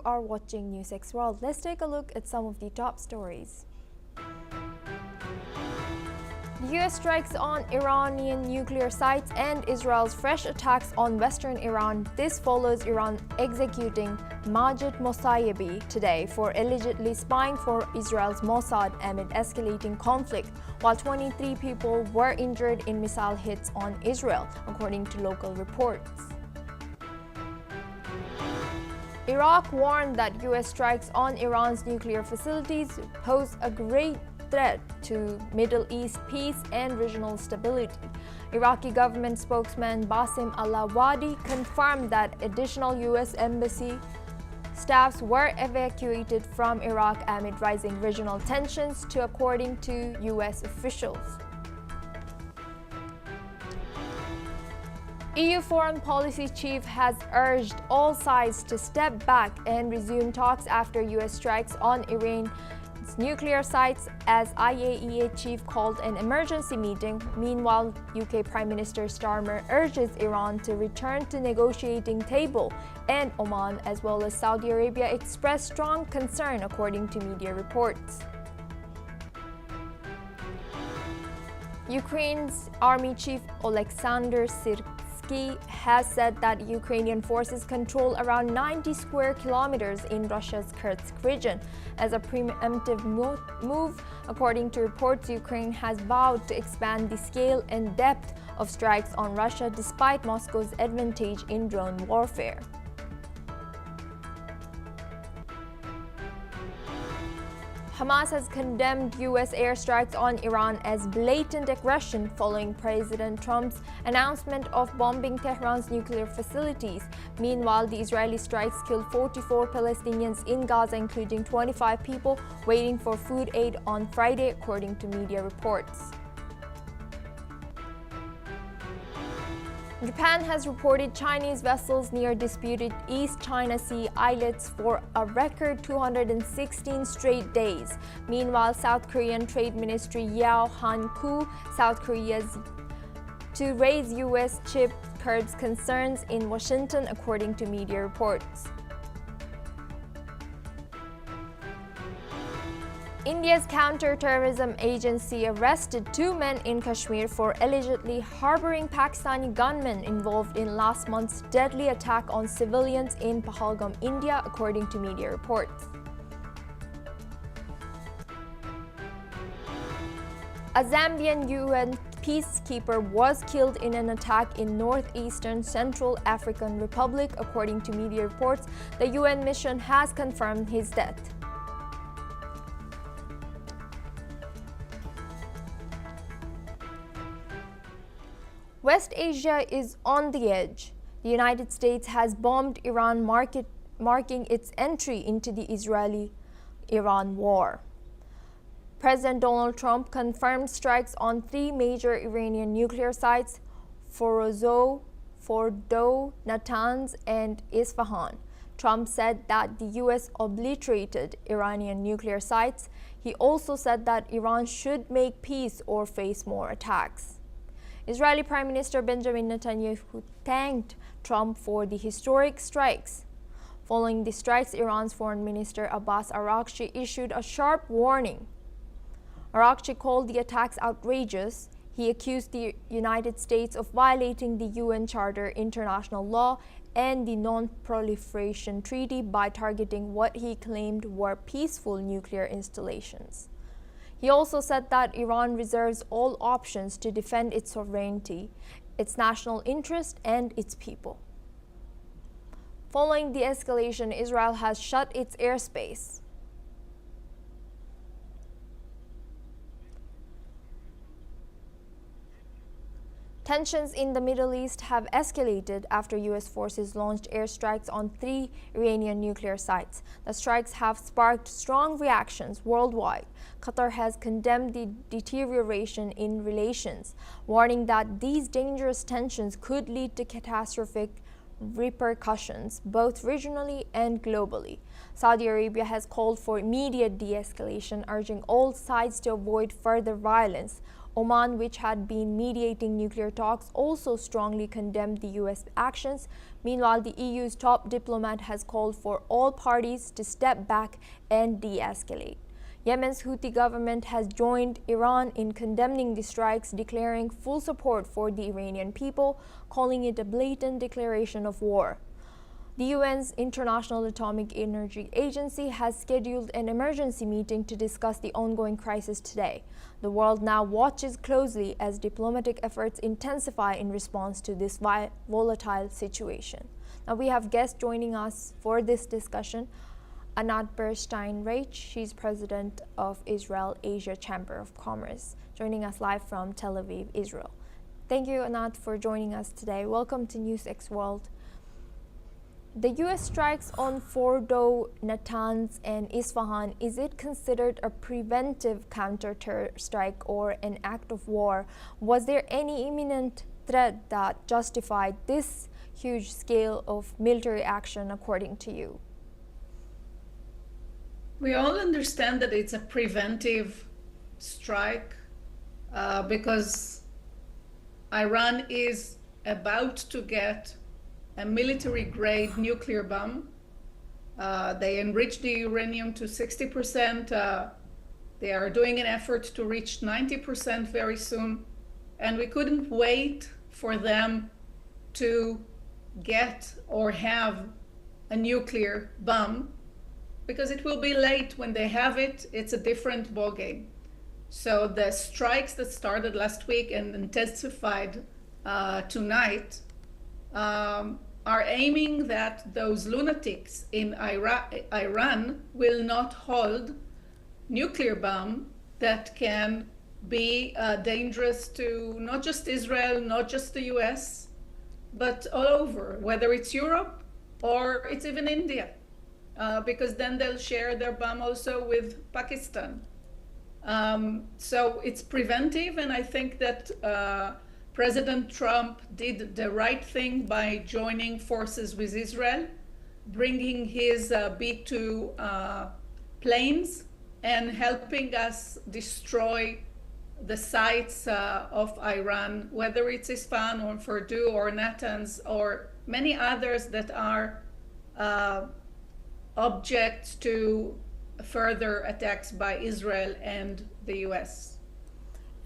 are watching NewsX World. Let's take a look at some of the top stories. The US strikes on Iranian nuclear sites and Israel's fresh attacks on western Iran. This follows Iran executing Majid Mosayebi today for allegedly spying for Israel's Mossad amid escalating conflict, while 23 people were injured in missile hits on Israel, according to local reports. Iraq warned that US strikes on Iran's nuclear facilities pose a great threat to Middle East peace and regional stability. Iraqi government spokesman Basim Alawadi confirmed that additional US embassy staffs were evacuated from Iraq amid rising regional tensions, according to US officials. EU Foreign Policy Chief has urged all sides to step back and resume talks after US strikes on Iran's nuclear sites, as IAEA chief called an emergency meeting. Meanwhile, UK Prime Minister Starmer urges Iran to return to negotiating table, and Oman as well as Saudi Arabia expressed strong concern, according to media reports. Ukraine's Army Chief Oleksandr Syrskyi has said that Ukrainian forces control around 90 square kilometers in Russia's Kursk region. As a preemptive move, according to reports, Ukraine has vowed to expand the scale and depth of strikes on Russia despite Moscow's advantage in drone warfare. Hamas has condemned US airstrikes on Iran as blatant aggression following President Trump's announcement of bombing Tehran's nuclear facilities. Meanwhile, the Israeli strikes killed 44 Palestinians in Gaza, including 25 people waiting for food aid on Friday, according to media reports. Japan has reported Chinese vessels near disputed East China Sea islets for a record 216 straight days. Meanwhile, South Korean Trade Ministry Yeo Han-koo, South Korea's to raise U.S. chip curbs concerns in Washington, according to media reports. India's counter-terrorism agency arrested 2 men in Kashmir for allegedly harboring Pakistani gunmen involved in last month's deadly attack on civilians in Pahalgam, India, according to media reports. A Zambian UN peacekeeper was killed in an attack in northeastern Central African Republic, according to media reports. The UN mission has confirmed his death. West Asia is on the edge. The United States has bombed Iran, marking its entry into the Israeli-Iran war. President Donald Trump confirmed strikes on 3 major Iranian nuclear sites: Fordo, Natanz, and Isfahan. Trump said that the U.S. obliterated Iranian nuclear sites. He also said that Iran should make peace or face more attacks. Israeli Prime Minister Benjamin Netanyahu thanked Trump for the historic strikes. Following the strikes, Iran's Foreign Minister Abbas Araghchi issued a sharp warning. Araghchi called the attacks outrageous. He accused the United States of violating the UN Charter, international law, and the Non-Proliferation Treaty by targeting what he claimed were peaceful nuclear installations. He also said that Iran reserves all options to defend its sovereignty, its national interest, and its people. Following the escalation, Israel has shut its airspace. Tensions in the Middle East have escalated after U.S. forces launched airstrikes on 3 Iranian nuclear sites. The strikes have sparked strong reactions worldwide. Qatar has condemned the deterioration in relations, warning that these dangerous tensions could lead to catastrophic repercussions, both regionally and globally. Saudi Arabia has called for immediate de-escalation, urging all sides to avoid further violence. Oman, which had been mediating nuclear talks, also strongly condemned the US actions. Meanwhile, the EU's top diplomat has called for all parties to step back and de-escalate. Yemen's Houthi government has joined Iran in condemning the strikes, declaring full support for the Iranian people, calling it a blatant declaration of war. The UN's International Atomic Energy Agency has scheduled an emergency meeting to discuss the ongoing crisis today. The world now watches closely as diplomatic efforts intensify in response to this volatile situation. Now we have guests joining us for this discussion. Anat Berstein-Reich, she's president of Israel Asia Chamber of Commerce, joining us live from Tel Aviv, Israel. Thank you, Anat, for joining us today. Welcome to NewsX World. The U.S. strikes on Fordo, Natanz, and Isfahan, is it considered a preventive counter-terror strike or an act of war? Was there any imminent threat that justified this huge scale of military action, according to you? We all understand that it's a preventive strike because Iran is about to get a military-grade nuclear bomb. They enriched the uranium to 60%. They are doing an effort to reach 90% very soon. And we couldn't wait for them to get or have a nuclear bomb because it will be late. When they have it, it's a different ballgame. So the strikes that started last week and intensified tonight are aiming that those lunatics in Iran will not hold nuclear bomb that can be dangerous to not just Israel, not just the US, but all over, whether it's Europe or it's even India, because then they'll share their bomb also with Pakistan. So it's preventive, and I think that President Trump did the right thing by joining forces with Israel, bringing his B-2 planes and helping us destroy the sites of Iran, whether it's Isfahan or Fordo or Natanz or many others that are objects to further attacks by Israel and the US.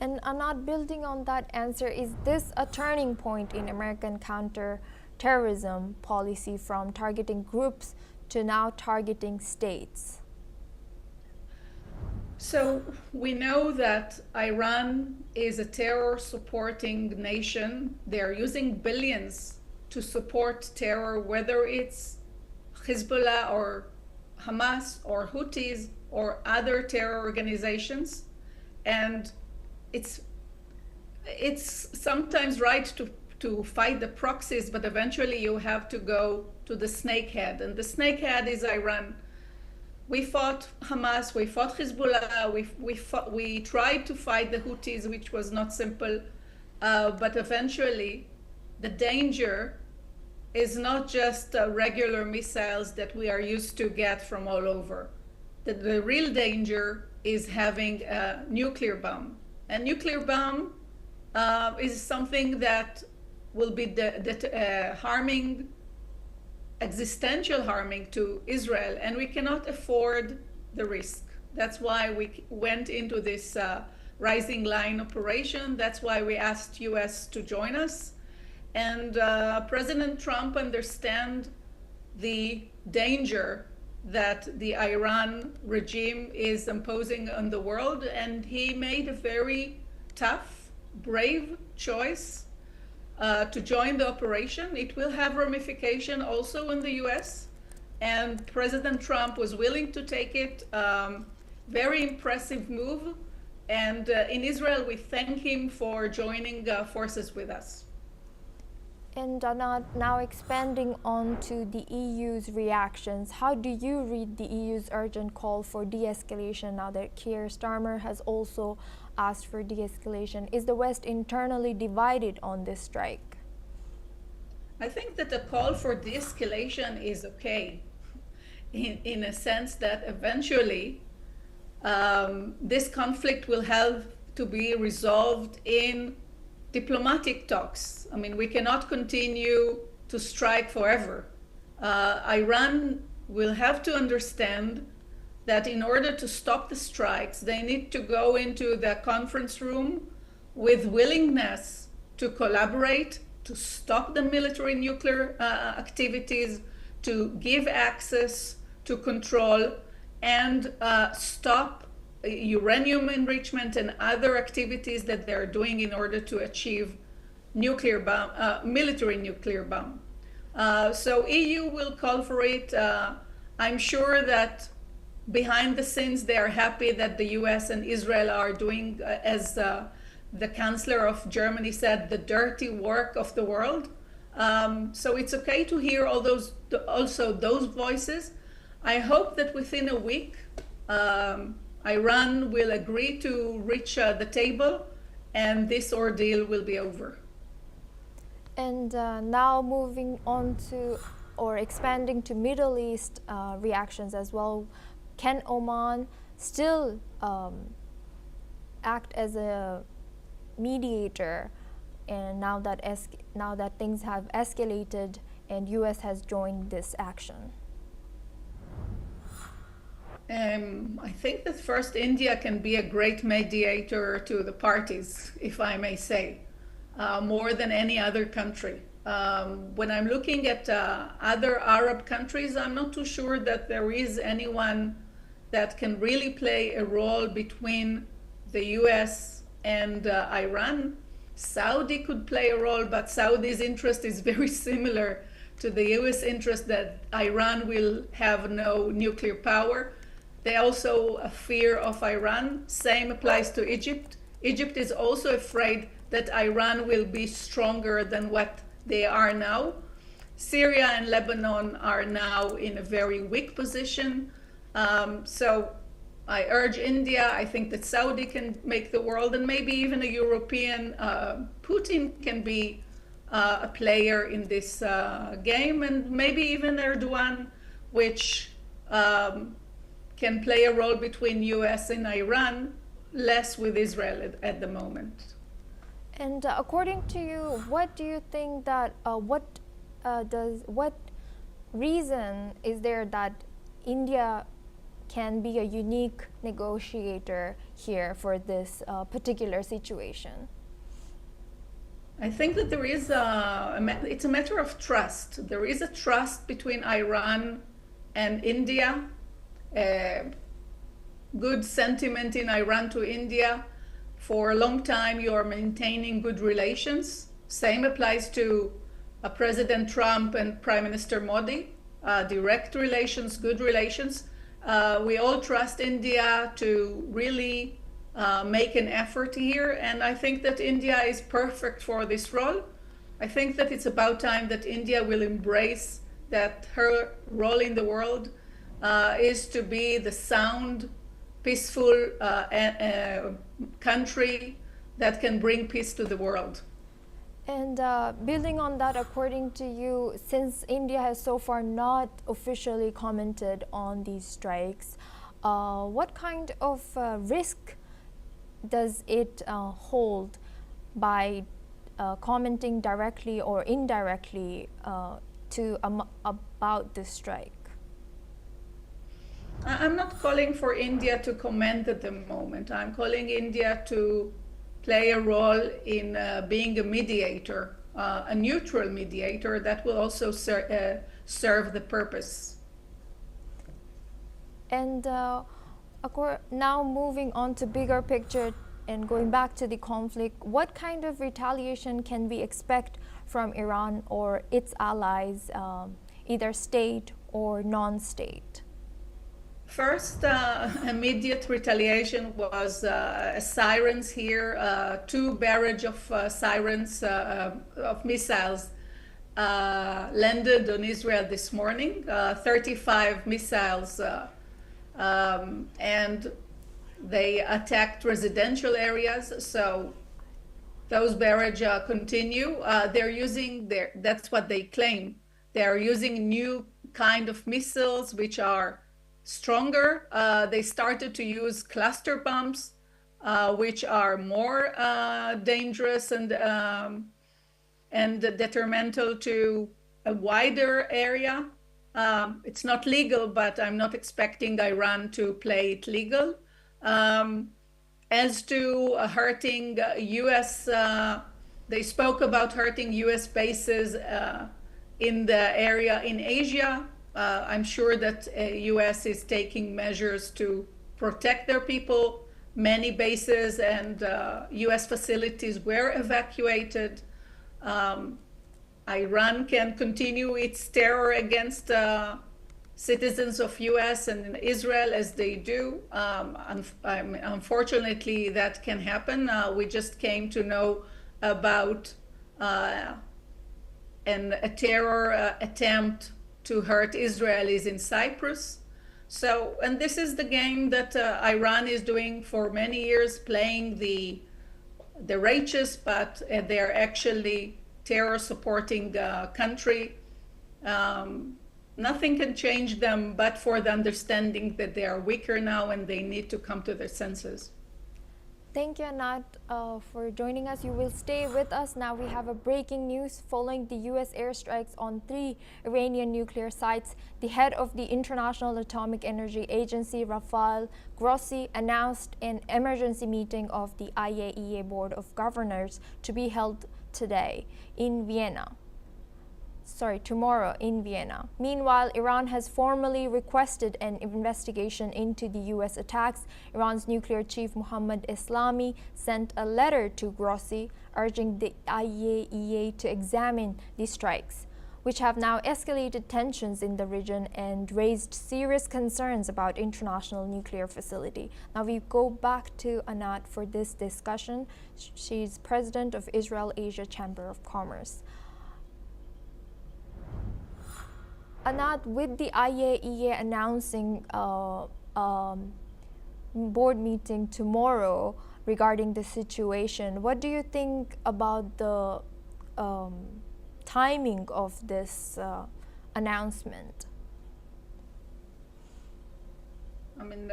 And Anat, building on that answer, is this a turning point in American counter-terrorism policy from targeting groups to now targeting states? So we know that Iran is a terror-supporting nation. They're using billions to support terror, whether it's Hezbollah or Hamas or Houthis or other terror organizations. And it's sometimes right to fight the proxies, but eventually you have to go to the snakehead, and the snakehead is Iran. We fought Hamas, we fought Hezbollah, we tried to fight the Houthis, which was not simple, but eventually the danger is not just regular missiles that we are used to get from all over. The real danger is having a nuclear bomb. A nuclear bomb is something that will be harming, existential harming to Israel, and we cannot afford the risk. That's why we went into this rising line operation. That's why we asked US to join us. And President Trump understands the danger that the Iran regime is imposing on the world, and he made a very tough, brave choice to join the operation. It will have ramification also in the US, and President Trump was willing to take it. Very impressive move, and in Israel we thank him for joining forces with us. And now expanding on to the EU's reactions, how do you read the EU's urgent call for de-escalation now that Keir Starmer has also asked for de-escalation? Is the West internally divided on this strike? I think that the call for de-escalation is okay, in a sense that eventually this conflict will have to be resolved in diplomatic talks. I mean, we cannot continue to strike forever. Iran will have to understand that in order to stop the strikes, they need to go into the conference room with willingness to collaborate, to stop the military nuclear activities, to give access to control, and stop uranium enrichment and other activities that they're doing in order to achieve military nuclear bomb. So EU will call for it. I'm sure that behind the scenes they are happy that the US and Israel are doing, as the Chancellor of Germany said, the dirty work of the world. So it's okay to hear all those, also those voices. I hope that within a week, Iran will agree to reach the table and this ordeal will be over. And now moving on to, or expanding to Middle East reactions as well, can Oman still act as a mediator, and now that things have escalated and US has joined this action? I think that first India can be a great mediator to the parties, if I may say, more than any other country. When I'm looking at other Arab countries, I'm not too sure that there is anyone that can really play a role between the US and Iran. Saudi could play a role, but Saudi's interest is very similar to the US interest, that Iran will have no nuclear power. They also a fear of Iran. Same applies to Egypt. Egypt is also afraid that Iran will be stronger than what they are now. Syria and Lebanon are now in a very weak position. So I urge India. I think that Saudi can make the world, and maybe even a European. Putin can be a player in this game, and maybe even Erdogan, which can play a role between US and Iran, less with Israel at the moment. And according to you, what do you think that what reason is there that India can be a unique negotiator here for this particular situation? I think that there is it's a matter of trust. There is a trust between Iran and India. Good sentiment in Iran to India. For a long time, you are maintaining good relations. Same applies to President Trump and Prime Minister Modi. Direct relations, good relations. We all trust India to really make an effort here, and I think that India is perfect for this role. I think that it's about time that India will embrace that her role in the world is to be the sound, peaceful country that can bring peace to the world. And building on that, according to you, since India has so far not officially commented on these strikes, what kind of risk does it hold by commenting directly or indirectly about this strike? I'm not calling for India to comment at the moment. I'm calling India to play a role in being a mediator, a neutral mediator that will also serve the purpose. And now moving on to bigger picture and going back to the conflict, what kind of retaliation can we expect from Iran or its allies, either state or non-state? First, immediate retaliation was sirens here. 2 barrage of sirens of missiles landed on Israel this morning. 35 missiles, and they attacked residential areas. So those barrage continue. They're using that's what they claim. They are using new kind of missiles which are stronger. They started to use cluster bombs, which are more dangerous and detrimental to a wider area. It's not legal, but I'm not expecting Iran to play it legal. As to hurting US, they spoke about hurting US bases in the area in Asia. I'm sure that US is taking measures to protect their people. Many bases and US facilities were evacuated. Iran can continue its terror against citizens of US and Israel as they do. Unfortunately, that can happen. We just came to know about a terror attempt to hurt Israelis in Cyprus. So, and this is the game that Iran is doing for many years, playing the righteous, but they're actually terror-supporting country. Nothing can change them but for the understanding that they are weaker now and they need to come to their senses. Thank you, Anat, for joining us. You will stay with us. Now we have a breaking news following the U.S. airstrikes on 3 Iranian nuclear sites. The head of the International Atomic Energy Agency, Rafael Grossi, announced an emergency meeting of the IAEA Board of Governors to be held tomorrow in Vienna. Meanwhile, Iran has formally requested an investigation into the U.S. attacks. Iran's nuclear chief Mohammad Eslami sent a letter to Grossi urging the IAEA to examine the strikes, which have now escalated tensions in the region and raised serious concerns about international nuclear facility. Now we go back to Anat for this discussion. She's president of Israel-Asia Chamber of Commerce. Anat, with the IAEA announcing board meeting tomorrow regarding the situation, what do you think about the timing of this announcement? I mean,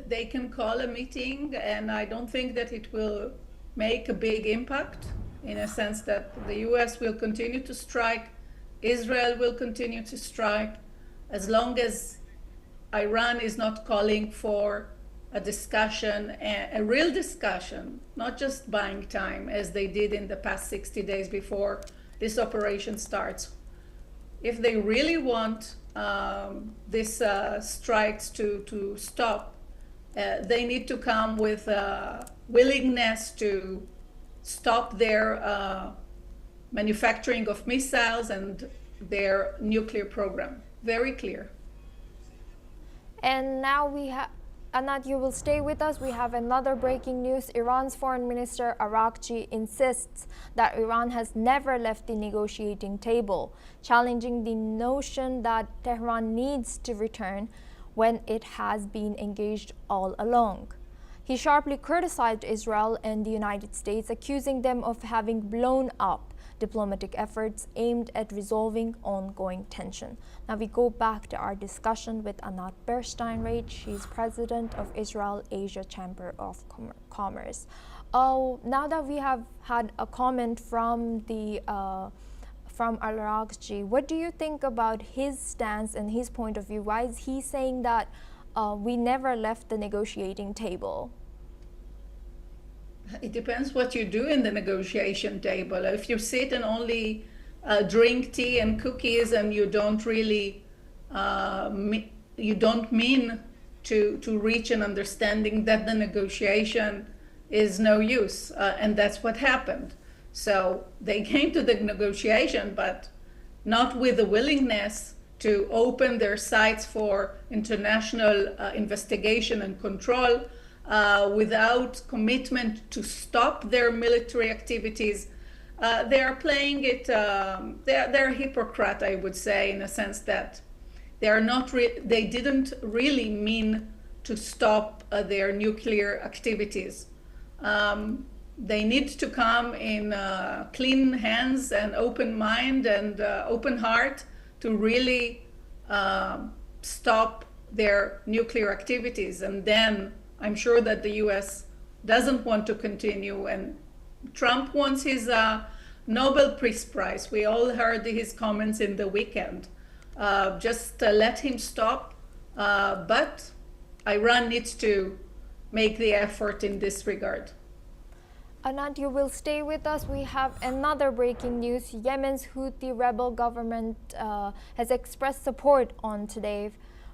they can call a meeting, and I don't think that it will make a big impact, in a sense that the US will continue to strike, Israel will continue to strike, as long as Iran is not calling for a discussion, a real discussion, not just buying time as they did in the past 60 days before this operation starts. If they really want these strikes to stop, they need to come with a willingness to stop their manufacturing of missiles and their nuclear program. Very clear. And now we have, Anat, you will stay with us. We have another breaking news. Iran's Foreign Minister Araghchi insists that Iran has never left the negotiating table, challenging the notion that Tehran needs to return when it has been engaged all along. He sharply criticized Israel and the United States, accusing them of having blown up diplomatic efforts aimed at resolving ongoing tension. Now we go back to our discussion with Anat Berstein-Reich. She's president of Israel-Asia Chamber of Commerce. Now that we have had a comment from Araghchi, what do you think about his stance and his point of view? Why is he saying that we never left the negotiating table? It depends what you do in the negotiation table. If you sit and only drink tea and cookies and you don't really, you don't mean to reach an understanding, that the negotiation is no use. And that's what happened. So they came to the negotiation, but not with the willingness to open their sites for international investigation and control, without commitment to stop their military activities. They are playing it, they're a hypocrite, I would say, in a sense that they didn't really mean to stop their nuclear activities. They need to come in clean hands and open mind and open heart to really stop their nuclear activities. And then I'm sure that the US doesn't want to continue. And Trump wants his Nobel Peace Prize. We all heard his comments in the weekend. Just let him stop. But Iran needs to make the effort in this regard. Anat, you will stay with us. We have another breaking news. Yemen's Houthi rebel government has expressed support on today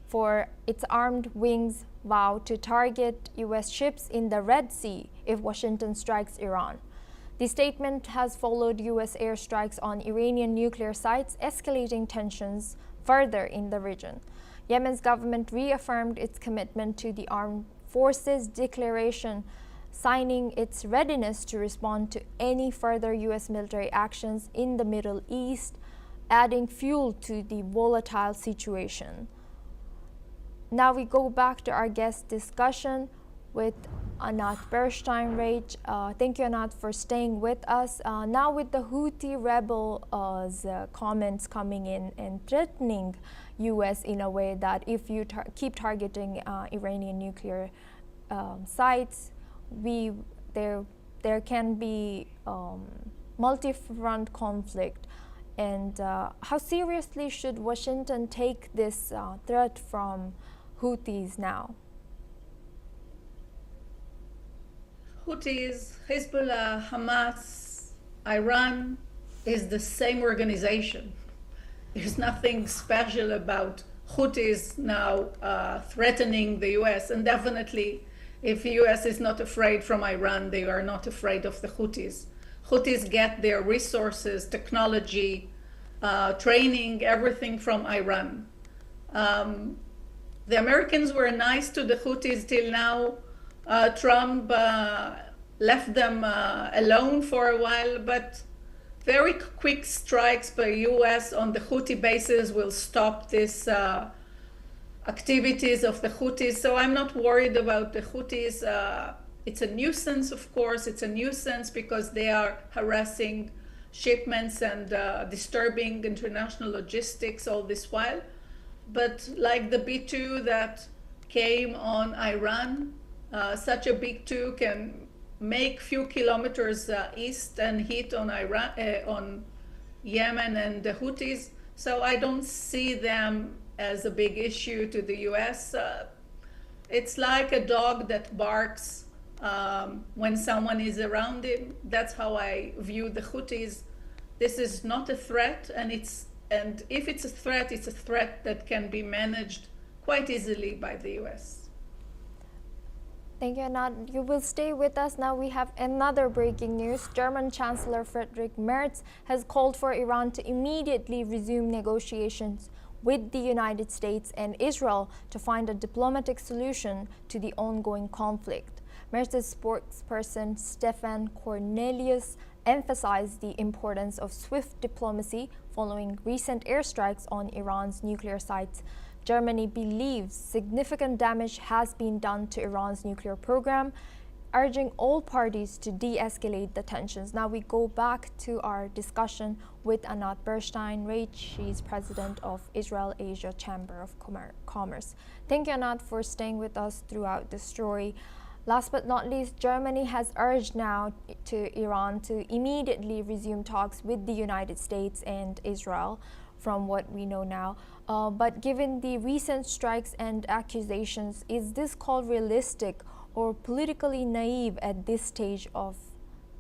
for its armed wings vow to target U.S. ships in the Red Sea if Washington strikes Iran. The statement has followed U.S. airstrikes on Iranian nuclear sites, escalating tensions further in the region. Yemen's government reaffirmed its commitment to the armed forces declaration, signing its readiness to respond to any further U.S. military actions in the Middle East, adding fuel to the volatile situation. Now we go back to our guest discussion with Anat Bernstein-Reich. Thank you, Anat, for staying with us. Now with the Houthi rebels' comments coming in and threatening U.S. in a way that if you keep targeting Iranian nuclear sites, there can be multi-front conflict. And how seriously should Washington take this threat from Houthis now? Houthis, Hezbollah, Hamas, Iran is the same organization. There's nothing special about Houthis now threatening the US, and definitely if the US is not afraid from Iran, they are not afraid of the Houthis. Houthis get their resources, technology, training, everything from Iran. The Americans were nice to the Houthis till now. Trump left them alone for a while, but very quick strikes by US on the Houthi bases will stop this activities of the Houthis. So I'm not worried about the Houthis. It's a nuisance, of course. It's a nuisance because they are harassing shipments and disturbing international logistics all this while. But like the B-2 that came on Iran, such a big 2 can make few kilometers east and hit on Iran, on Yemen and the Houthis. So I don't see them as a big issue to the US. It's like a dog that barks when someone is around him. That's how I view the Houthis. This is not a threat, and if it's a threat that can be managed quite easily by the US. Thank you, Anat. You will stay with us. Now we have another breaking news. German Chancellor Friedrich Merz has called for Iran to immediately resume negotiations with the United States and Israel to find a diplomatic solution to the ongoing conflict. Merz's spokesperson Stefan Cornelius emphasized the importance of swift diplomacy following recent airstrikes on Iran's nuclear sites. Germany believes significant damage has been done to Iran's nuclear program, urging all parties to de-escalate the tensions. Now we go back to our discussion with Anat Bernstein-Reich. She's president of Israel-Asia Chamber of Commerce. Thank you, Anat, for staying with us throughout the story. Last but not least, Germany has urged now to Iran to immediately resume talks with the United States and Israel, from what we know now. But given the recent strikes and accusations, is this call realistic or politically naive at this stage of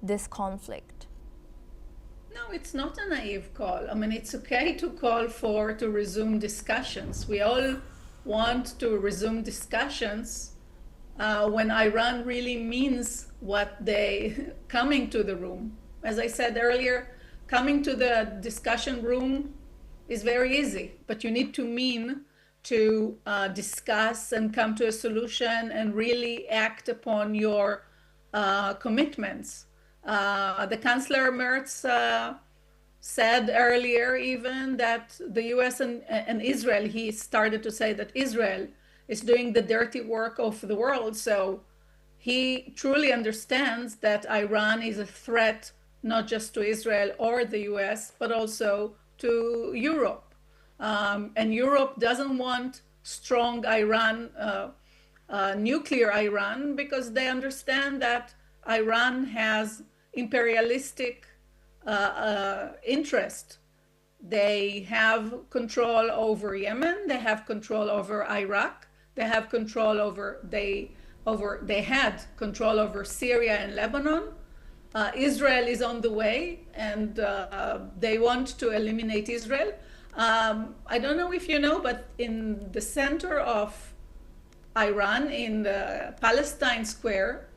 this conflict? No, it's not a naive call. I mean, it's okay to call to resume discussions. We all want to resume discussions when Iran really means what they coming to the room. As I said earlier, coming to the discussion room is very easy, but you need to mean to discuss and come to a solution and really act upon your commitments. The Chancellor Merz said earlier even that the US and Israel, he started to say that Israel is doing the dirty work of the world. So he truly understands that Iran is a threat, not just to Israel or the US, but also to Europe. And Europe doesn't want strong Iran nuclear Iran, because they understand that Iran has imperialistic interest. They have control over Yemen, they have control over Iraq, they have control over, they had control over Syria and Lebanon. Israel is on the way, and they want to eliminate Israel. I don't know if you know, but in the center of Iran, in the Palestine Square,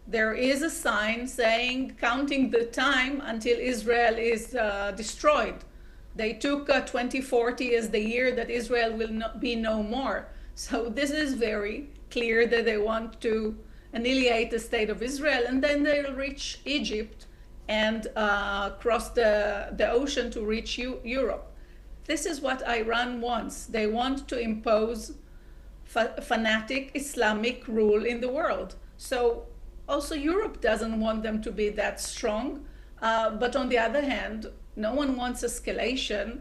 there is a sign saying, counting the time until Israel is destroyed. They took 2040 as the year that Israel will not be no more. So this is very clear that they want to annihilate the state of Israel, and then they'll reach Egypt and cross the ocean to reach Europe. This is what Iran wants. They want to impose fanatic Islamic rule in the world. So also Europe doesn't want them to be that strong. But on the other hand, no one wants escalation.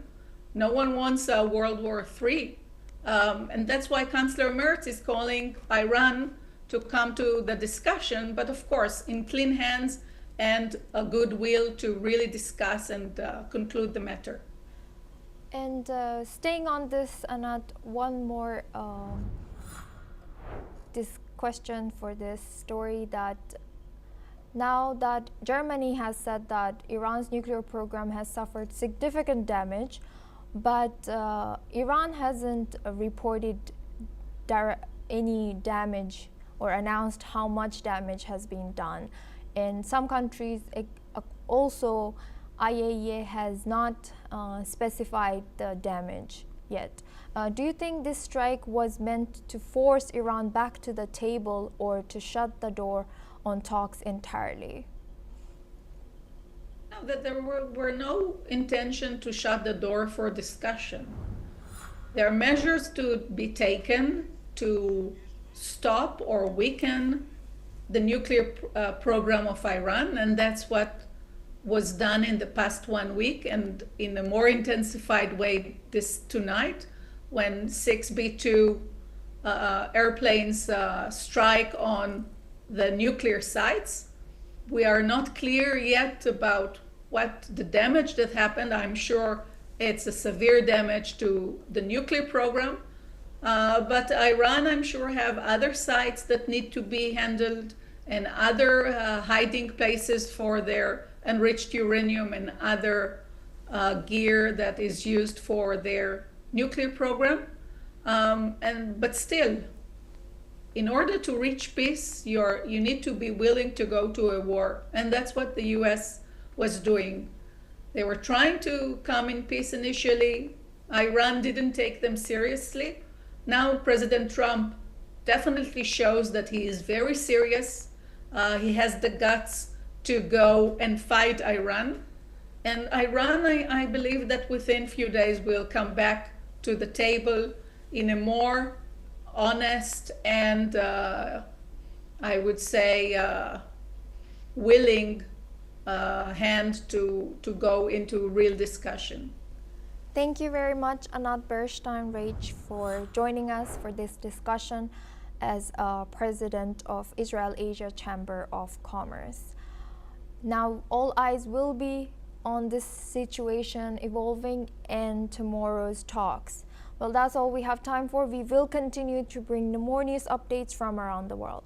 No one wants a World War III. And that's why Chancellor Merz is calling Iran to come to the discussion, but of course in clean hands and a goodwill to really discuss and conclude the matter. And staying on this, Anat, one more this question for this story, that now that Germany has said that Iran's nuclear program has suffered significant damage, but Iran hasn't reported any damage or announced how much damage has been done. In some countries, also IAEA has not specified the damage yet. Do you think this strike was meant to force Iran back to the table or to shut the door on talks entirely? No, that there were no intention to shut the door for discussion. There are measures to be taken to stop or weaken the nuclear program of Iran, and that's what was done in the past 1 week, and in a more intensified way tonight, when 6 B-2 airplanes strike on the nuclear sites. We are not clear yet about what the damage that happened. I'm sure it's a severe damage to the nuclear program. But Iran, I'm sure, have other sites that need to be handled, and other hiding places for their enriched uranium and other gear that is used for their nuclear program. But still, in order to reach peace, you need to be willing to go to a war. And that's what the US was doing. They were trying to come in peace initially. Iran didn't take them seriously. Now President Trump definitely shows that he is very serious. He has the guts to go and fight Iran. And Iran, I believe that within a few days will come back to the table in a more honest and I would say willing hand to go into real discussion. Thank you very much, Anat Berstein-Reich, for joining us for this discussion as President of Israel-Asia Chamber of Commerce. Now, all eyes will be on this situation evolving and tomorrow's talks. Well, that's all we have time for. We will continue to bring the more news updates from around the world.